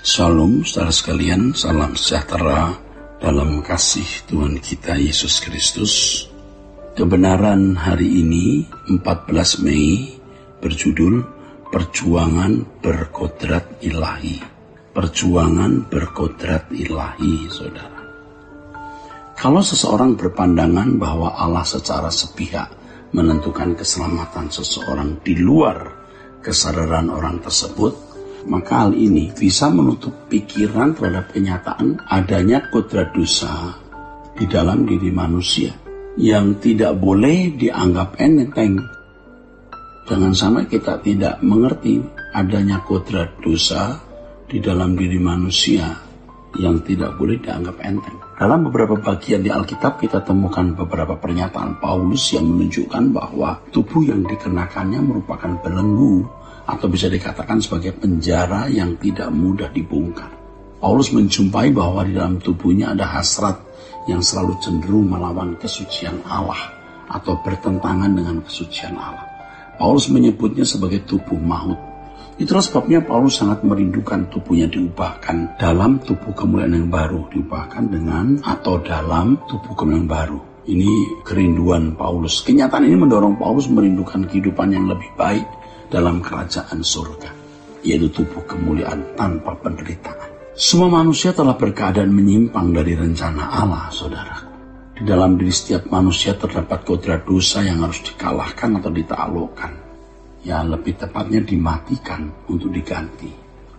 Shalom saudara sekalian, salam sejahtera dalam kasih Tuhan kita Yesus Kristus. Kebenaran hari ini 14 Mei berjudul Perjuangan Berkodrat Ilahi. Perjuangan berkodrat ilahi, saudara. Kalau seseorang berpandangan bahwa Allah secara sepihak menentukan keselamatan seseorang di luar kesadaran orang tersebut, maka hal ini bisa menutup pikiran terhadap kenyataan adanya kodrat dosa di dalam diri manusia yang tidak boleh dianggap enteng. Jangan sampai kita tidak mengerti adanya kodrat dosa di dalam diri manusia yang tidak boleh dianggap enteng. Dalam beberapa bagian di Alkitab kita temukan beberapa pernyataan Paulus yang menunjukkan bahwa tubuh yang dikenakannya merupakan belenggu atau bisa dikatakan sebagai penjara yang tidak mudah dibongkar. Paulus menjumpai bahwa di dalam tubuhnya ada hasrat yang selalu cenderung melawan kesucian Allah atau bertentangan dengan kesucian Allah. Paulus menyebutnya sebagai tubuh maut. Itulah sebabnya Paulus sangat merindukan tubuhnya diubahkan dalam tubuh kemuliaan yang baru, diubahkan dengan atau dalam tubuh kemuliaan yang baru. Ini kerinduan Paulus. Kenyataan ini mendorong Paulus merindukan kehidupan yang lebih baik dalam kerajaan surga, yaitu tubuh kemuliaan tanpa penderitaan. Semua manusia telah berkeadaan menyimpang dari rencana Allah, saudara. Di dalam diri setiap manusia terdapat kodrat dosa yang harus dikalahkan atau ditaklukkan. Ya, lebih tepatnya dimatikan untuk diganti.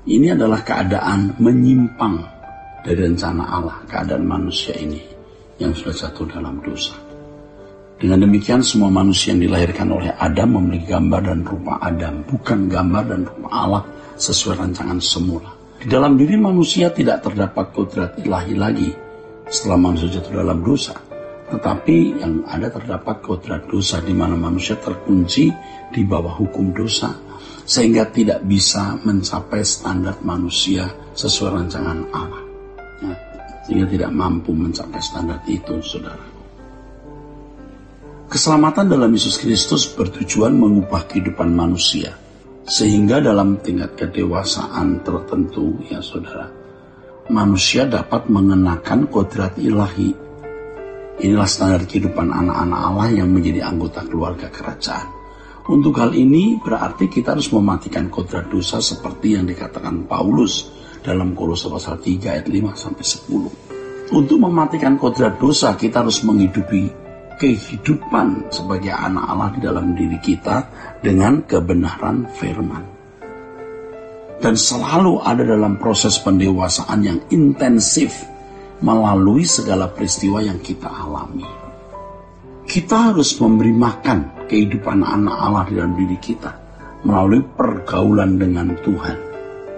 Ini adalah keadaan menyimpang dari rencana Allah, keadaan manusia ini yang sudah jatuh dalam dosa. Dengan demikian semua manusia yang dilahirkan oleh Adam memiliki gambar dan rupa Adam, bukan gambar dan rupa Allah sesuai rancangan semula. Di dalam diri manusia tidak terdapat kodrat ilahi lagi setelah manusia jatuh dalam dosa. Tetapi yang ada terdapat kodrat dosa di mana manusia terkunci di bawah hukum dosa sehingga tidak bisa mencapai standar manusia sesuai rancangan Allah. Ya, sehingga tidak mampu mencapai standar itu, saudara. Keselamatan dalam Yesus Kristus bertujuan mengubah kehidupan manusia sehingga dalam tingkat kedewasaan tertentu, ya saudara, manusia dapat mengenakan kodrat ilahi. Inilah standar kehidupan anak-anak Allah yang menjadi anggota keluarga kerajaan. Untuk hal ini berarti kita harus mematikan kodrat dosa seperti yang dikatakan Paulus dalam Kolose pasal 3 ayat 5-10. Untuk mematikan kodrat dosa kita harus menghidupi kehidupan sebagai anak Allah di dalam diri kita dengan kebenaran firman. Dan selalu ada dalam proses pendewasaan yang intensif melalui segala peristiwa yang kita alami. Kita harus memberi makan kehidupan anak Allah di dalam diri kita melalui pergaulan dengan Tuhan.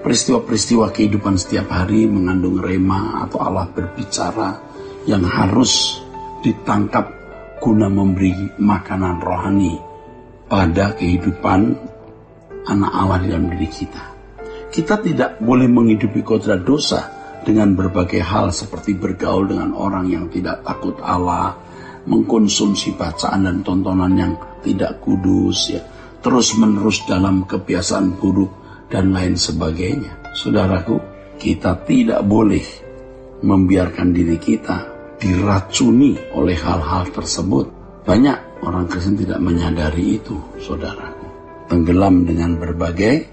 Peristiwa-peristiwa kehidupan setiap hari mengandung rema atau Allah berbicara yang harus ditangkap guna memberi makanan rohani pada kehidupan anak Allah di dalam diri kita. Kita tidak boleh menghidupi kodrat dosa dengan berbagai hal seperti bergaul dengan orang yang tidak takut Allah, mengkonsumsi bacaan dan tontonan yang tidak kudus, ya, terus-menerus dalam kebiasaan buruk dan lain sebagainya. Saudaraku, kita tidak boleh membiarkan diri kita diracuni oleh hal-hal tersebut. Banyak orang Kristen tidak menyadari itu, saudaraku. Tenggelam dengan berbagai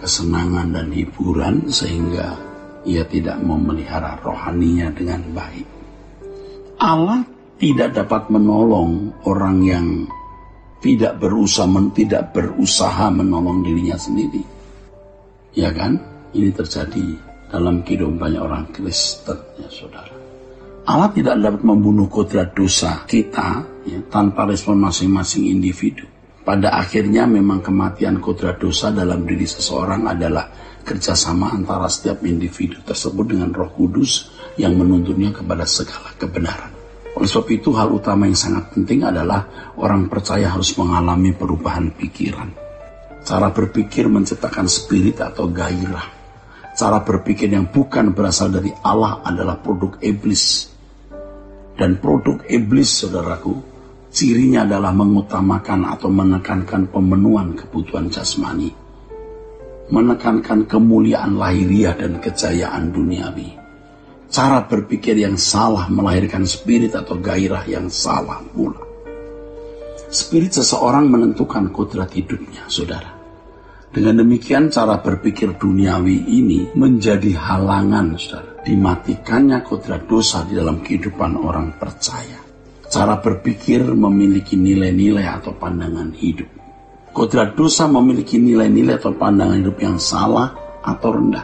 kesenangan dan hiburan sehingga ia tidak memelihara rohaninya dengan baik. Allah tidak dapat menolong orang yang tidak berusaha menolong dirinya sendiri. Ya kan? Ini terjadi dalam kehidupan banyak orang Kristen, ya saudara. Allah tidak dapat membunuh kodrat dosa kita ya, tanpa respon masing-masing individu. Pada akhirnya memang kematian kodrat dosa dalam diri seseorang adalah kerjasama antara setiap individu tersebut dengan Roh Kudus yang menuntunnya kepada segala kebenaran. Oleh sebab itu hal utama yang sangat penting adalah orang percaya harus mengalami perubahan pikiran. Cara berpikir menciptakan spirit atau gairah. Cara berpikir yang bukan berasal dari Allah adalah produk iblis. Dan produk iblis, saudaraku, cirinya adalah mengutamakan atau menekankan pemenuhan kebutuhan jasmani. menekankan kemuliaan lahiriah dan kejayaan duniawi. Cara berpikir yang salah melahirkan spirit atau gairah yang salah pula. Spirit seseorang menentukan kodrat hidupnya, saudara. Dengan demikian cara berpikir duniawi ini menjadi halangan, saudara, dimatikannya kodrat dosa di dalam kehidupan orang percaya. Cara berpikir memiliki nilai-nilai atau pandangan hidup. Kodrat dosa memiliki nilai-nilai atau pandangan hidup yang salah atau rendah.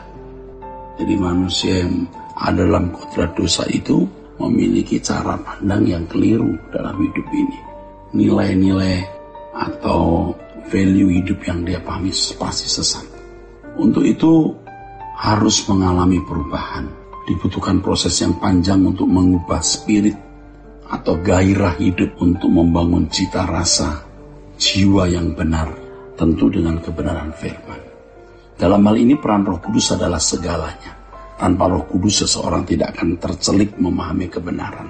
Jadi manusia yang ada dalam kodrat dosa itu memiliki cara pandang yang keliru dalam hidup ini. Nilai-nilai atau value hidup yang dia pahami pasti sesat. Untuk itu harus mengalami perubahan. Dibutuhkan proses yang panjang untuk mengubah spirit atau gairah hidup untuk membangun cita rasa jiwa yang benar, tentu dengan kebenaran firman. Dalam hal ini peran Roh Kudus adalah segalanya. Tanpa Roh Kudus seseorang tidak akan tercelik memahami kebenaran.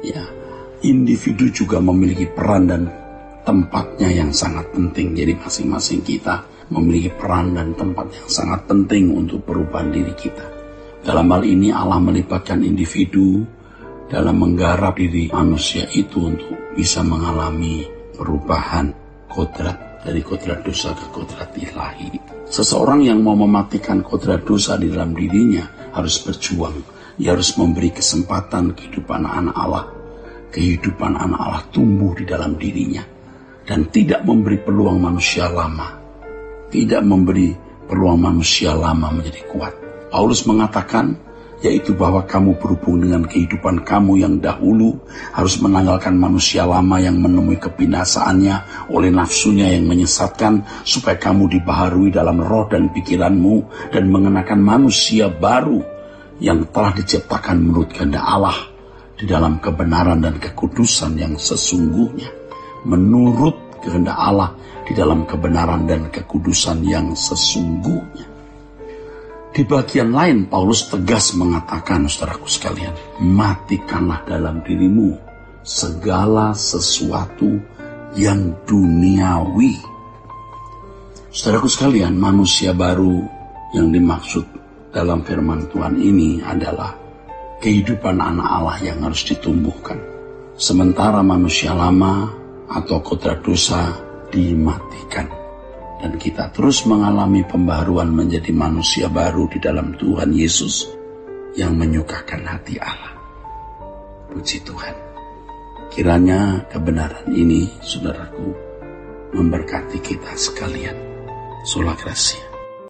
Ya, individu juga memiliki peran dan tempatnya yang sangat penting. Jadi masing-masing kita memiliki peran dan tempat yang sangat penting untuk perubahan diri kita. Dalam hal ini Allah melibatkan individu dalam menggarap diri manusia itu untuk bisa mengalami perubahan kodrat dari kodrat dosa ke kodrat ilahi. Seseorang yang mau mematikan kodrat dosa di dalam dirinya harus berjuang. Ia harus memberi kesempatan kehidupan anak Allah. Kehidupan anak Allah tumbuh di dalam dirinya. Dan tidak memberi peluang manusia lama. Tidak memberi peluang manusia lama menjadi kuat. Paulus mengatakan, yaitu bahwa kamu berhubung dengan kehidupan kamu yang dahulu harus menanggalkan manusia lama yang menemui kebinasaannya oleh nafsunya yang menyesatkan, supaya kamu dibaharui dalam roh dan pikiranmu dan mengenakan manusia baru yang telah diciptakan menurut kehendak Allah di dalam kebenaran dan kekudusan yang sesungguhnya, menurut kehendak Allah di dalam kebenaran dan kekudusan yang sesungguhnya. Di bagian lain Paulus tegas mengatakan, saudaraku sekalian, matikanlah dalam dirimu segala sesuatu yang duniawi. Saudaraku sekalian, manusia baru yang dimaksud dalam firman Tuhan ini adalah kehidupan anak Allah yang harus ditumbuhkan. Sementara manusia lama atau kodrat dosa dimatikan. Dan kita terus mengalami pembaharuan menjadi manusia baru di dalam Tuhan Yesus yang menyukakan hati Allah. Puji Tuhan. Kiranya kebenaran ini, saudaraku, memberkati kita sekalian. Sola Gracia.